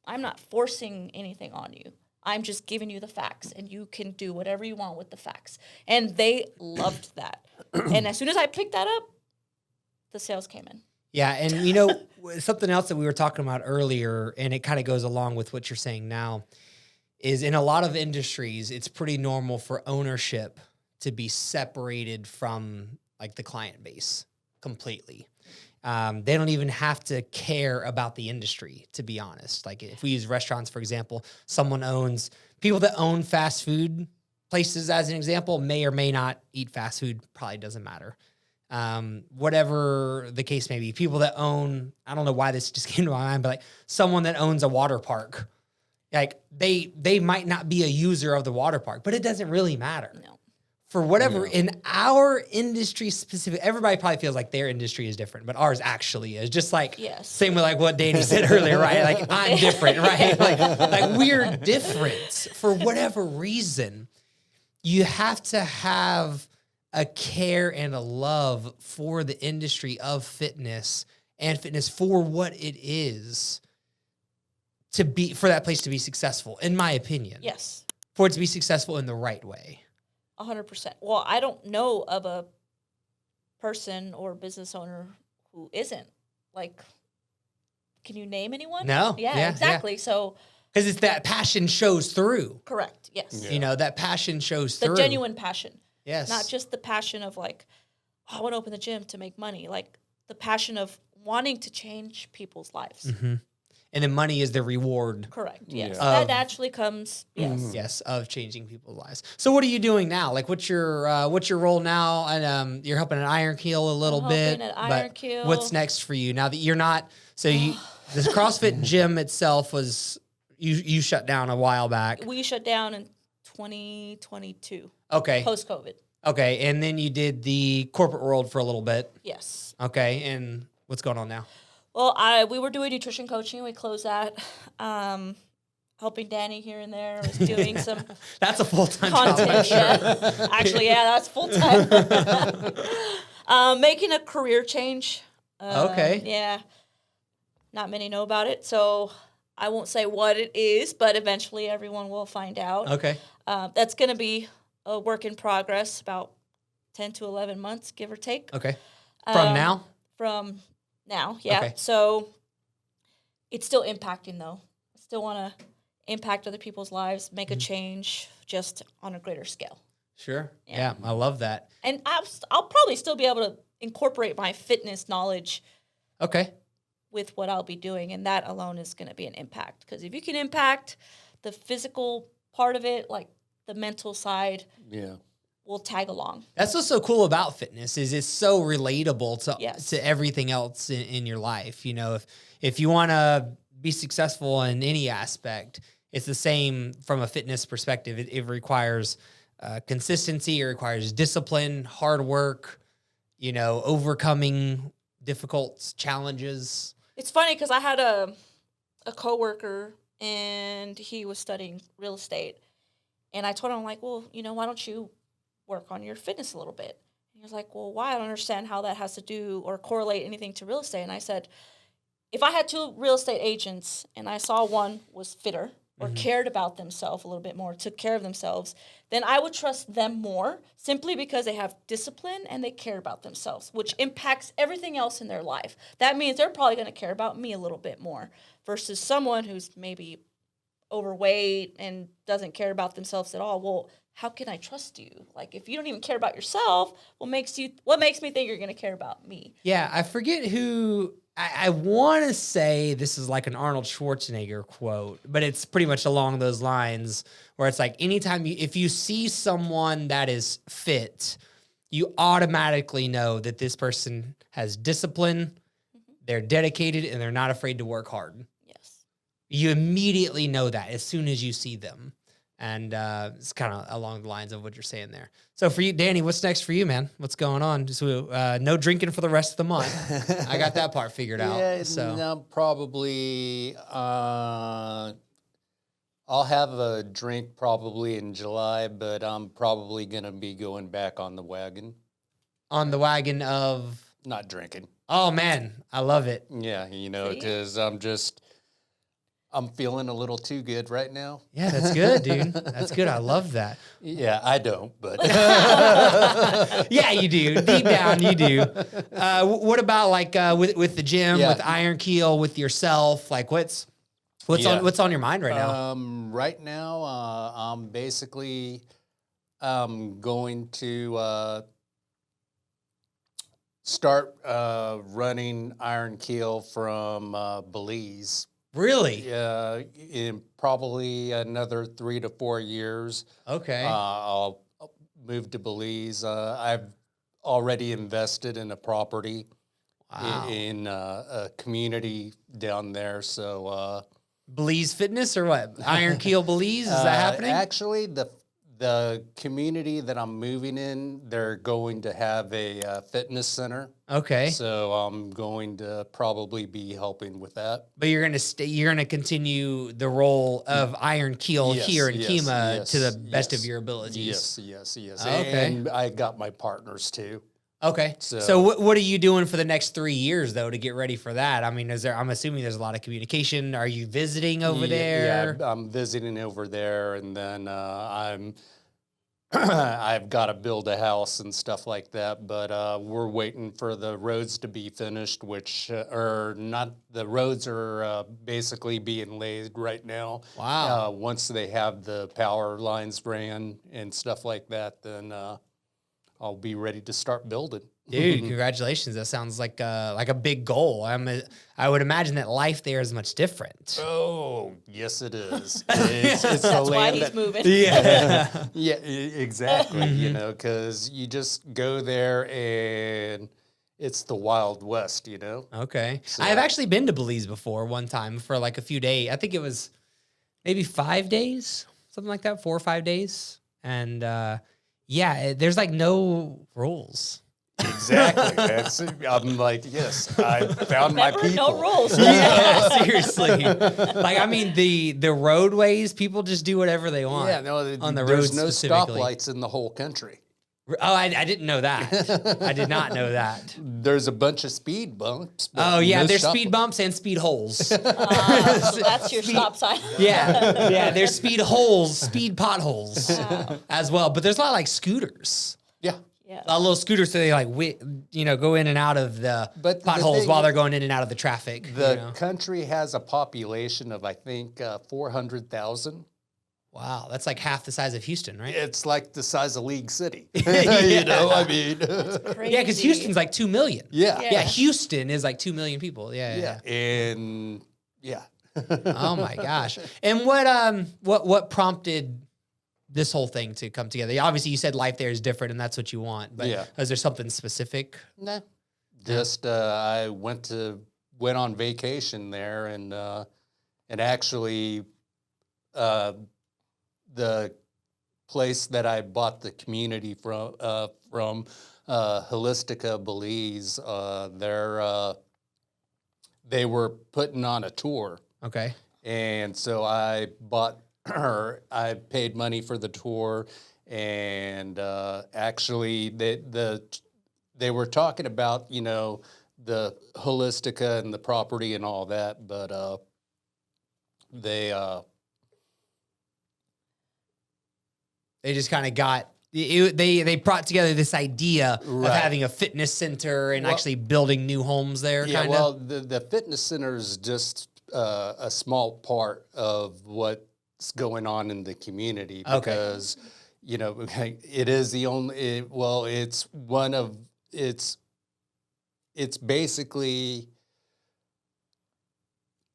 I'm not forcing anything on you. I'm just giving you the facts, and you can do whatever you want with the facts. And they loved that. And as soon as I picked that up, the sales came in. Yeah, and something else that we were talking about earlier, and it kind of goes along with what you're saying now, is in a lot of industries, it's pretty normal for ownership to be separated from like the client base completely. They don't even have to care about the industry, to be honest. Like, if we use restaurants, for example, people that own fast food places, as an example, may or may not eat fast food, probably doesn't matter. Whatever the case may be, people that own, I don't know why this just came to my mind, but like someone that owns a water park, like they might not be a user of the water park, but it doesn't really matter. No. For whatever, in our industry specific, everybody probably feels like their industry is different, but ours actually is. Just like, same with like what Danny said earlier, right? Like, I'm different, right? Like we're different for whatever reason. You have to have a care and a love for the industry of fitness and fitness for what it is for that place to be successful, in my opinion. Yes. For it to be successful in the right way. 100%. Well, I don't know of a person or business owner who isn't. Like, can you name anyone? No. Yeah, exactly. Yeah. So, because it's that passion shows through. Correct. Yes. Yeah. That passion shows through. The genuine passion. Yes. Not just the passion of like, I want to open the gym to make money. Like, the passion of wanting to change people's lives. And then money is the reward. Correct. Yes. Yeah. That naturally comes. Yes. Yes, of changing people's lives. So what are you doing now? Like, what's your role now? And you're helping at IronKeel a little bit. At IronKeel. What's next for you now that you're not? So this CrossFit gym itself was you shut down a while back. We shut down in 2022. Okay. Post-COVID. Okay, and then you did the corporate world for a little bit. Yes. Okay, and what's going on now? Well, we were doing nutrition coaching. We closed that. helping Danny here and there. I was doing some That's a full-time job, I'm content. sure. Yeah. Actually, yeah, that's full time. Making a career change. Okay. Yeah. Not many know about it, so I won't say what it is, but eventually everyone will find out. Okay. That's going to be a work in progress, about 10 to 11 months, give or take. Okay. From Um, now? From now, yeah. Okay. So it's still impacting, though. I still want to impact other people's lives, make a change, just on a greater scale. Sure. Yeah. Yeah, I love that. And I'll probably still be able to incorporate my fitness knowledge Okay. with what I'll be doing, and that alone is going to be an impact. Because if you can impact the physical part of it, like the mental side, Yeah. will tag along. That's what's so cool about fitness is it's so relatable to Yes. to everything else in your life. You know, if you want to be successful in any aspect, it's the same from a fitness perspective. It requires consistency. It requires discipline, hard work, you know, overcoming difficult challenges. It's funny because I had a coworker, and he was studying real estate, and I told him, like, well, you know, why don't you work on your fitness a little bit? And he was like, well, why? I don't understand how that has to do or correlate anything to real estate. And I said, if I had 2 real estate agents and I saw one was fitter or cared about themselves a little bit more, took care of themselves, then I would trust them more simply because they have discipline and they care about themselves, which impacts everything else in their life. That means they're probably going to care about me a little bit more versus someone who's maybe overweight and doesn't care about themselves at all. Well, how can I trust you? Like, if you don't even care about yourself, what makes me think you're going to care about me? Yeah, I forget who. I want to say this is like an Arnold Schwarzenegger quote, but it's pretty much along those lines where it's like anytime if you see someone that is fit, you automatically know that this person has discipline, they're dedicated, and they're not afraid to work hard. Yes. You immediately know that as soon as you see them. And it's kind of along the lines of what you're saying there. So for you, Danny, what's next for you, man? What's going on? Just no drinking for the rest of the month. I got that part figured out. Yeah, So no, probably. I'll have a drink probably in July, but I'm probably gonna be going back on the wagon, on the wagon of, not drinking. oh man, I love it. Yeah, you know, See? because I'm feeling a little too good right now. Yeah, that's good, dude. That's good. I love that. Yeah, I don't, but Yeah, you do. Deep down, you do. What about like with the gym, Yeah. with IronKeel, with yourself? Like what's Yeah. what's on your mind right now? Right now, I'm basically going to start running IronKeel from Belize. Really? In probably another 3 to 4 years. Okay. I'll move to Belize. I've already invested in a property Wow. in a community down there. So Belize Fitness or what? IronKeel Belize? Is that happening? Actually, the community that I'm moving in, they're going to have a fitness center. Okay. So I'm going to probably be helping with that. But you're gonna stay. You're gonna continue the role of IronKeel Yes, here in yes, Kima yes, to the best of yes. your abilities. Yes. Okay. And I got my partners too. Okay. So- So what are you doing for the next 3 years though to get ready for that? I mean, I'm assuming there's a lot of communication. Are you visiting over there? Yeah, I'm visiting over there, and then I've got to build a house and stuff like that. But we're waiting for the roads to be finished, which are not. The roads are basically being laid right now. Wow. Once they have the power lines ran and stuff like that, then I'll be ready to start building. Dude, congratulations. That sounds like a big goal. I would imagine that life there is much different. Oh, yes, it is. It's the That's why land he's that- moving. Yeah. Yeah, exactly. You know, because you just go there and it's the Wild West, you know? Okay. So- I've actually been to Belize before one time for like a few days. I think it was maybe 5 days, something like that, 4 or 5 days. And yeah, there's like no rules. Exactly. I'm like, yes, I found my Remember, people. no rules. Yeah, seriously. Like, I mean, the roadways, people just do whatever they want. Yeah, no, on the there's roads no specifically. stoplights in the whole country. Oh, I didn't know that. I did not know that. There's a bunch of speed bumps. but Oh, yeah, no there's stop- speed bumps and speed holes. So that's your stop sign. Yeah, there's speed holes, speed potholes as well. But there's a lot of like scooters. Yeah. Yeah. A lot of little scooters, so they like go in and out of the But the potholes thing- while they're going in and out of the traffic. The country has a population of, I think, 400,000. Wow, that's like half the size of Houston, right? It's like the size of League City. Yeah. You know, I mean. Crazy. Yeah, because Houston's like 2 million. Yeah. Yeah. Yeah, Houston is like 2 million people. Yeah. And yeah. Oh my gosh. And what prompted this whole thing to come together? Obviously, you said life there is different, and that's what you want. But Yeah. is there something specific? Nah. Just I went on vacation there, and actually the place that I bought the community from Holistica, Belize, they were putting on a tour, Okay. and so I paid money for the tour, and actually they were talking about, you know, the Holistica and the property and all that, but They just kind of got they brought together this idea of Right. having a fitness center and Well- actually building new homes there. yeah, Kind well, of. the fitness center is just a small part of what's going on in the community Okay. because, you know, it is the only. It's basically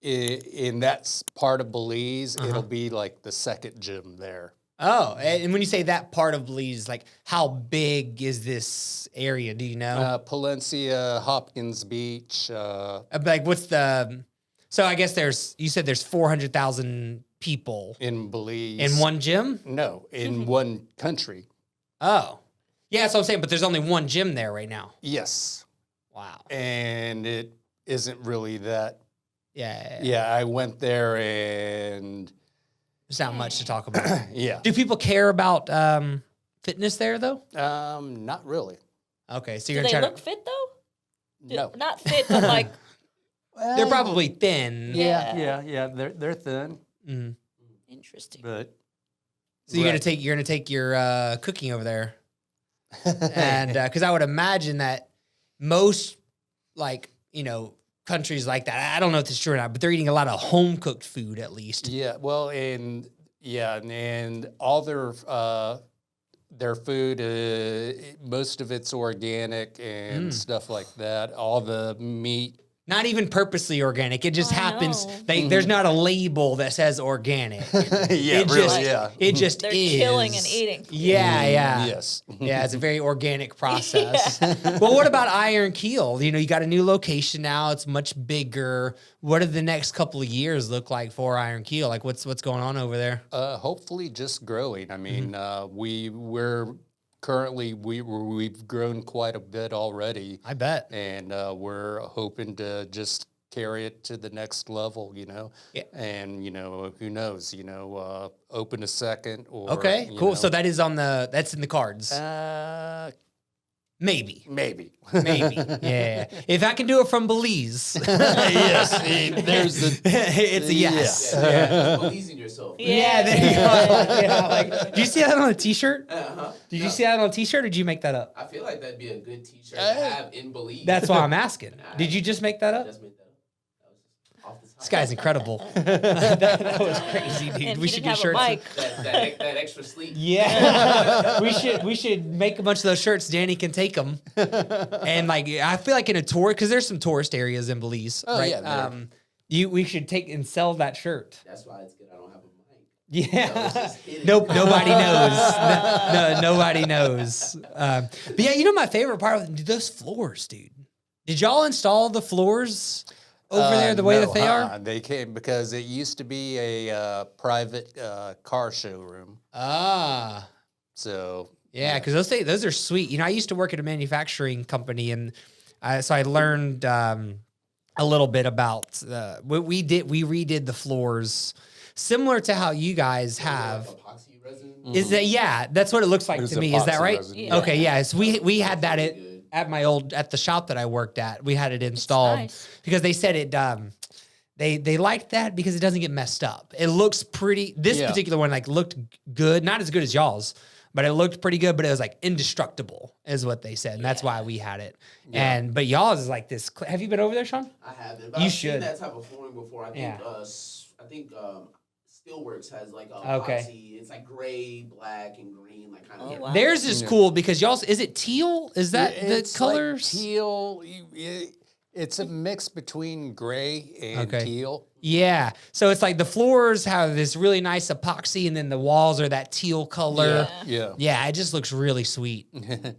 in that part of Belize. Uh-huh. It'll be like the second gym there. Oh, and when you say that part of Belize, like how big is this area? Do you know? Palencia, Hopkins Beach. Like what's the? So I guess you said there's 400,000 people In Belize. in one gym. No, in one country. Oh, yeah, that's what I'm saying. But there's only one gym there right now. Yes. Wow. And it isn't really that. Yeah. Yeah, I went there and There's not much to talk about. yeah. Do people care about fitness there though? Not really. Okay, so Do you're they gonna try look to. fit though? No. Not fit, but like They're probably thin. Yeah. They're thin, Mhm. interesting. but So you're gonna take your cooking over there, and because I would imagine that most countries like that. I don't know if it's true or not, but they're eating a lot of home cooked food at least. Yeah, well, and all their food, most of it's organic and stuff like that. All the meat. Not even purposely organic. It just I happens. know. There's not a label that says organic. Yeah, It really, just- yeah. It just They're is. killing and eating. Yeah, yeah. Yes. Yeah, it's a very organic process. Well, what about IronKeel? You know, you got a new location now. It's much bigger. What do the next couple of years look like for IronKeel? Like, what's going on over there? Hopefully, just growing. I mean, we're currently we've grown quite a bit already. I bet. And we're hoping to just carry it to the next level, you know. Yeah. And, you know, who knows, you know, open a second or. Okay, you cool. know, So that's in the cards. Maybe. maybe. Maybe. Yeah. If I can do it from Belize, Yes. There's the. it's a yes. Yeah, just believe in yourself. Yeah, there you go. Yeah, like, did you see that on a t-shirt? Uh-huh. Did you see that on a t-shirt or did you make that up? I feel like that'd be a good T-shirt to have in Belize. That's why I'm asking. Did you just make that up? Just made that up. That was just off the top. This guy's incredible. that was crazy, dude. And We he should didn't get have a shirts. mic. That extra sleep. Yeah, we should make a bunch of those shirts. Danny can take them, and like I feel like in a tour because there's some tourist areas in Belize, Oh, right? yeah, there We should take and sell that shirt. That's why it's good I don't have a mic. Yeah. No, it's just hidden. Nope, nobody knows. No, nobody knows. But yeah, you know my favorite part of those floors, dude. Did y'all install the floors over there the way that they are? They came because it used to be a private car showroom. Ah. So Yeah, because those are sweet. You know, I used to work at a manufacturing company, and so I learned a little bit about what we did. We redid the floors similar to how you guys have. Like epoxy resin. Is that that's what it looks like It was to me? Is that epoxy right? resin, yeah. Okay, yeah. So we had that Good. at my at the shop that I worked at. We had it installed nice. because they said it. They liked that because it doesn't get messed up. It looks pretty. This Yeah. particular one looked good, not as good as y'all's, but it looked pretty good. But it was like indestructible, is what they said, and that's why we had it. But y'all's is like this. Have you been over there, Sean? I haven't. But You I've should. seen that type of flooring before. I think. Yeah. I think Steelworks has like a Okay. epoxy. It's like gray, black, and green, like kind of. Oh, wow. Theirs is cool because y'all's. Is it teal? Is that the It's colors? Like teal. It's a mix between gray and Okay. teal. Yeah. So it's like the floors have this really nice epoxy, and then the walls are that teal color. Yeah. Yeah, it just looks really sweet.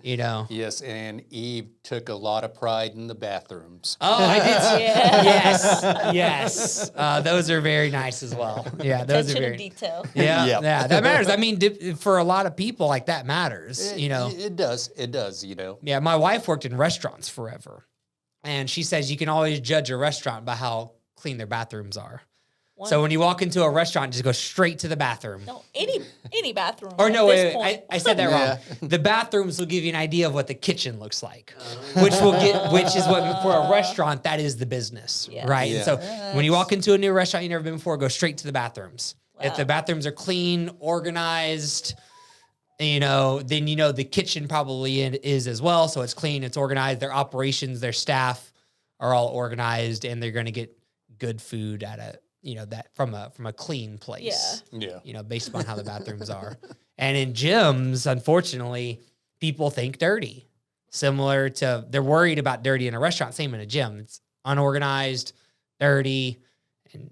You know. Yes, and Eve took a lot of pride in the bathrooms. Oh, I did. See. Yeah. Yes. Those are very nice as well. Yeah, those Attention are to very. detail. Yeah, Yep. yeah, that matters. I mean, for a lot of people, like that matters. You know. It does. It does, you know. Yeah, my wife worked in restaurants forever, and she says you can always judge a restaurant by how clean their bathrooms are. So when you walk into a restaurant, just go straight to the bathroom. No, any bathroom. Or at no, this wait, point. I said that Yeah. wrong. The bathrooms will give you an idea of what the kitchen looks like, which is what for a restaurant that is the business, Yeah. right? Yeah. And so when you walk into a new restaurant you've never been before, go straight to the bathrooms. If Wow. the bathrooms are clean, organized, you know, then you know the kitchen probably is as well. So it's clean, it's organized. Their operations, their staff are all organized, and they're going to get good food at that from a clean place. Yeah. You know, based upon how the bathrooms are. And in gyms, unfortunately, people think dirty. Similar to, they're worried about dirty in a restaurant, same in a gym. It's unorganized, dirty, and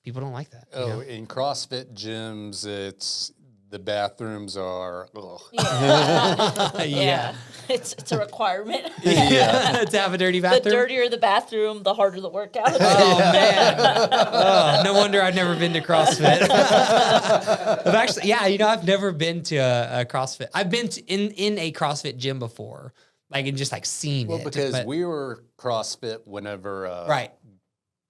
people don't like that. you know? In CrossFit gyms, the bathrooms are. Ugh. Yeah. It's a requirement. Yeah. To have a dirty The bathroom. dirtier the bathroom, the harder the workout. Oh man! Oh, no wonder I've never been to CrossFit. I've actually, I've never been to a CrossFit. I've been in a CrossFit gym before, and just seen it. Well, because but- we were CrossFit whenever. right,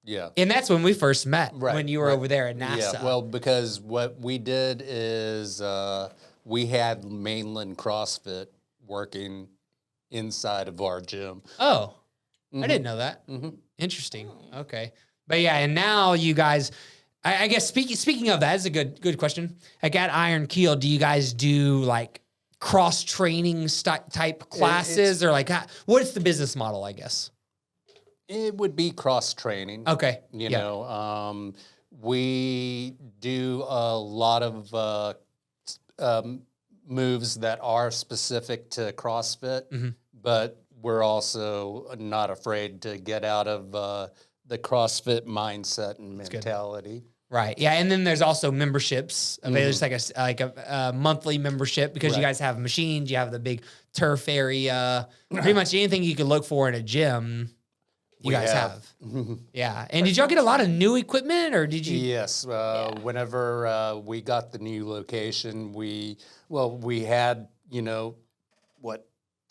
Yeah. and that's when we first met. Right, when you were right. over there at NASA. Yeah. Well, because what we did is we had mainland CrossFit working inside of our gym. Oh, I didn't know that. Interesting. Okay, but yeah, and now you guys, I guess speaking of that, is a good question. Like at IronKeel, do you guys do cross training type classes, or what's the business model? I guess. It would be cross training. Okay. You know, we do a lot of moves that are specific to CrossFit, but we're also not afraid to get out of the CrossFit mindset and mentality. Right. Yeah. And then there's also memberships. There's like a monthly membership because you Right. guys have machines. You have the big turf area. Pretty much anything you could look for in a gym, you We guys have. have. Yeah. And did y'all get a lot of new equipment, or did you? Yes. Whenever we got the new location, we had,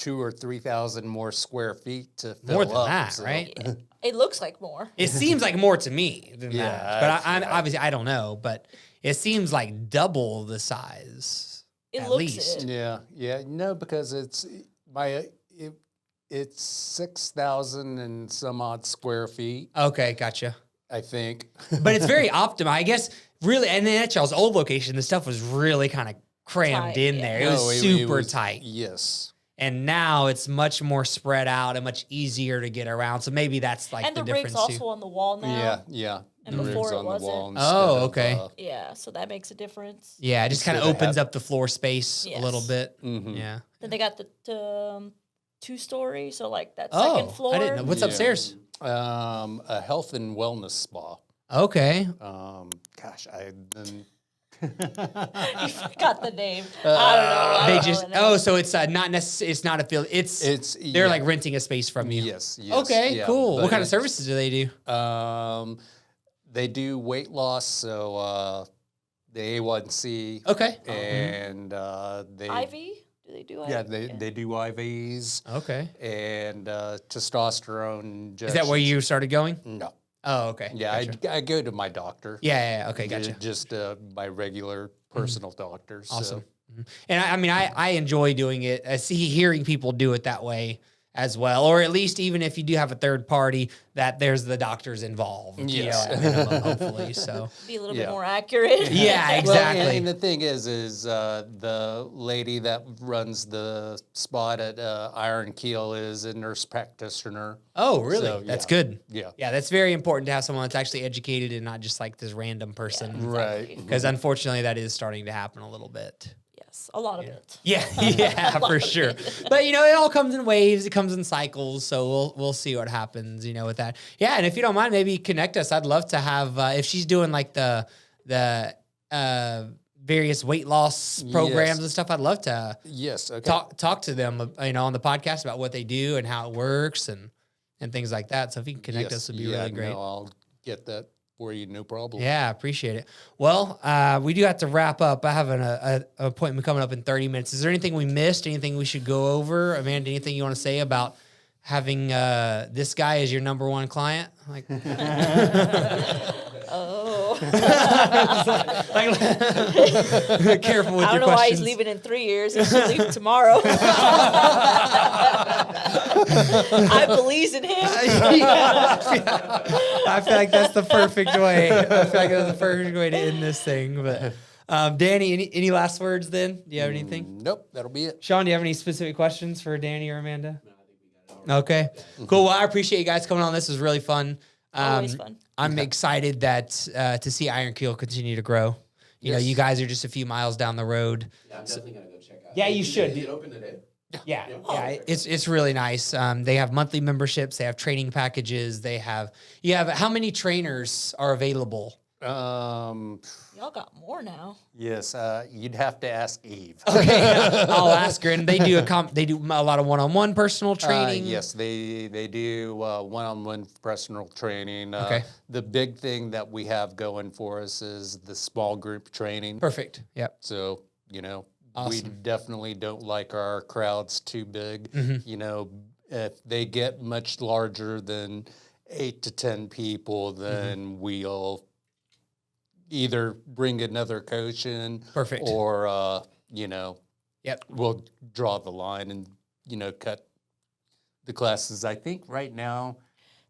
2,000 or 3,000 more square feet to fill More than up, that, so- right? It looks like more. It seems like more to me than Yeah, that. But I yeah. obviously I don't know. But it seems like double the size. It at looks least. it. Yeah. No, because it's 6,000 and some odd square feet, Okay, gotcha. I think. But it's very optimal. I guess really, and then at y'all's old location, the stuff was really kind of crammed Tight, in yeah. there. It was No, super was- tight. Yes. And now it's much more spread out and much easier to get around. So maybe that's And the the rig's difference also too. on the wall now. Yeah. And The before ribs it on the wasn't. wall instead Oh, of, okay. Yeah, so that makes a difference. Yeah, it just kind of Instead of opens have- up the floor space a little Yes. bit. Mhm. Yeah. Then they got the 2-story, so that Oh, second floor. I didn't know. What's Yeah. upstairs? A health and wellness spa. Okay. You forgot the name. I don't know. I They don't know just the name. so it's not necessarily it's not a field. It's they're yeah. renting a space from you. Yes. Okay, yeah, cool. but What kind of it's- services do they do? They do weight loss, so the A1C Okay. and they Ivy? Do they do? Yeah, they do IVs Okay. and testosterone Is injections. that where you started going? No. Oh, okay. Yeah, Gotcha. I go to my doctor. Yeah. Okay. Gotcha. Just my regular personal doctor. Awesome. So. And I mean, I enjoy doing it. I see hearing people do it that way as well, or at least even if you do have a third party, that there's the doctors involved. Yes. At minimum, hopefully. So Be a little bit more accurate. yeah, exactly. Well, and the thing is the lady that runs the spot at IronKeel is a nurse practitioner. Oh, really? So, That's yeah. good. Yeah. Yeah, that's very important to have someone that's actually educated and not just like this random person. Right. Because unfortunately, that is starting to happen a little bit. Yes, a lot of it. Yeah, for sure. But it all comes in waves. It comes in cycles. So we'll see what happens. With that. Yeah, and if you don't mind, maybe connect us. I'd love to have if she's doing like the various weight loss programs and stuff. I'd love to Yes. Okay. talk to them. On the podcast about what they do and how it works and thing like that. So if you can connect us, would be really great. No, I'll get that for you. No problem. Yeah, appreciate it. Well, we do have to wrap up. I have an appointment coming up in 30 minutes. Is there anything we missed? Anything we should go over? Amanda, anything you want to say about having this guy as your number one client? Like, careful with your questions. I don't know why he's leaving in 3 years. He should leave tomorrow. I believe in him. I feel like that's the perfect way. To end this thing. But Danny, any last words then? Do you have anything? Nope. That'll be it. Sean, do you have any specific questions for Danny or Amanda? No, I think we got it all. Okay, cool. Well, I appreciate you guys coming on. This was really fun. Always fun. I'm excited that to see IronKeel continue to grow. You guys are just a few miles down the road. Yeah, I'm definitely gonna go check out. Yeah, you should. Is it open today? Yeah, it's really nice. They have monthly memberships. They have training packages. You have how many trainers are available? Y'all got more now. Yes. You'd have to ask Eve. Okay, I'll ask her. And they do a lot of one-on-one personal training. Yes, they do one-on-one personal training. Okay. The big thing that we have going for us is the small group training. Perfect. Yep. So, we Awesome. definitely don't like our crowds too big. Mm-hmm. If they get much larger than 8 to 10 people, then we'll either bring another coach in. Perfect. Or, Yep. we'll draw the line and, cut the classes. I think right now.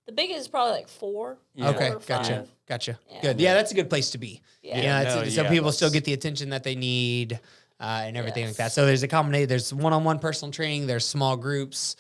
The biggest is probably like 4. Yeah. Okay, 4 or 5. gotcha. Yeah. Good. Yeah, that's a good place to be. Yeah. So people still get the attention that they need and everything like that. So there's there's one-on-one personal training, there's small groups,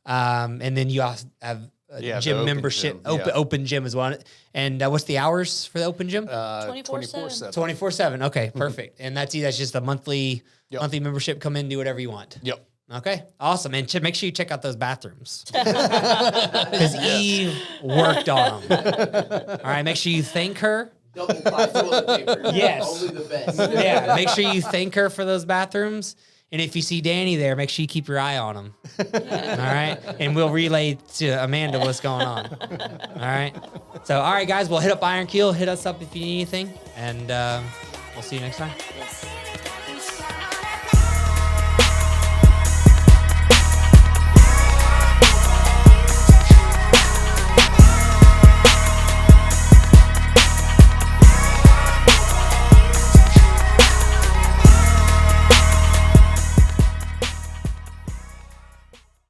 and then you also have a gym the open membership, gym, open gym as well. And what's the hours for the open gym? 24/7. 24/7. Okay, perfect. And that's just a monthly membership. Come in, do whatever you want. Yep. Okay, awesome. And make sure you check out those bathrooms because Eve worked on them. All right, make sure you thank her. Double ply toilet paper. Yes. Only the best. Yeah, make sure you thank her for those bathrooms. And if you see Danny there, make sure you keep your eye on him. All right? And we'll relay to Amanda what's going on. All right? So, all right, guys, we'll hit up IronKeel. Hit us up if you need anything. And we'll see you next time. Yes.